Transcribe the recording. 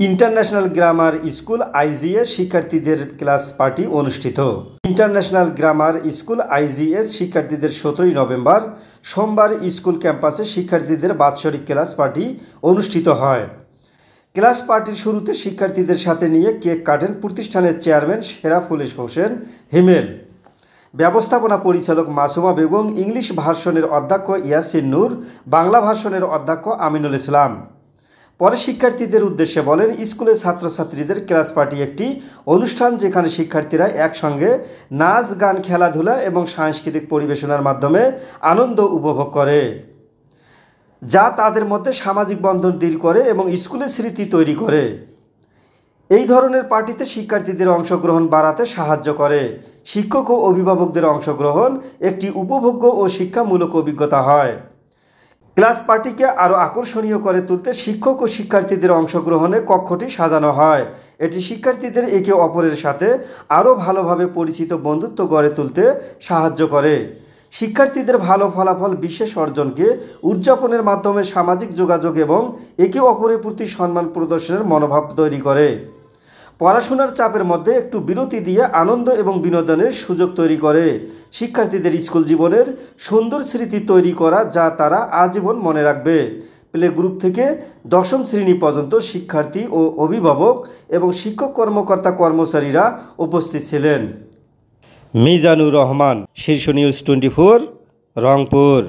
International grammar school আইজিএস শিক্ষার্থীদের class party অনুষ্ঠিত। International grammar school আইজিএস শিক্ষার্থীদের 17 নভেম্বর সোমবার স্কুল ক্যাম্পাসে শিক্ষার্থীদের বাৎসরিক ক্লাস পার্টি অনুষ্ঠিত হয়। ক্লাস পার্টির শুরুতে শিক্ষার্থীদের সাথে নিয়ে কেক কাটেন প্রতিষ্ঠানের চেয়ারম্যান শেরাফুল হোসেন হিমেল, ব্যবস্থাপনা পরিচালক মাসুমা বেগম, ইংলিশ ভার্সনের অধ্যক্ষ ইয়াসিন নূর, বাংলা ভার্সনের অধ্যক্ষ আমিনুল ইসলাম। পরে শিক্ষার্থীদের উদ্দেশ্যে বলেন, স্কুলের ছাত্রছাত্রীদের ক্লাস পার্টি একটি অনুষ্ঠান যেখানে শিক্ষার্থীরা একসঙ্গে নাচ, গান, খেলাধুলা এবং সাংস্কৃতিক পরিবেশনার মাধ্যমে আনন্দ উপভোগ করে, যা তাদের মধ্যে সামাজিক বন্ধন দৃঢ় করে এবং স্কুলের স্মৃতি তৈরি করে। এই ধরনের পার্টিতে শিক্ষার্থীদের অংশগ্রহণ বাড়াতে সাহায্য করে। শিক্ষক ও অভিভাবকদের অংশগ্রহণ একটি উপভোগ্য ও শিক্ষামূলক অভিজ্ঞতা হয়। ক্লাস পার্টিকে আরও আকর্ষণীয় করে তুলতে শিক্ষক ও শিক্ষার্থীদের অংশগ্রহণে কক্ষটি সাজানো হয়। এটি শিক্ষার্থীদের একে অপরের সাথে আরও ভালোভাবে পরিচিত বন্ধুত্ব গড়ে তুলতে সাহায্য করে। শিক্ষার্থীদের ভালো ফলাফল বিশেষ অর্জনকে উদযাপনের মাধ্যমে সামাজিক যোগাযোগ এবং একে অপরের প্রতি সম্মান প্রদর্শনের মনোভাব তৈরি করে। পড়াশোনার চাপের মধ্যে একটু বিরতি দিয়ে আনন্দ এবং বিনোদনের সুযোগ তৈরি করে। শিক্ষার্থীদের স্কুল জীবনের সুন্দর স্মৃতি তৈরি করা, যা তারা আজীবন মনে রাখবে। প্লে গ্রুপ থেকে 10ম শ্রেণী পর্যন্ত শিক্ষার্থী ও অভিভাবক এবং শিক্ষক কর্মকর্তা কর্মচারীরা উপস্থিত ছিলেন। মিজানুর রহমান, শীর্ষ নিউজ 24, রংপুর।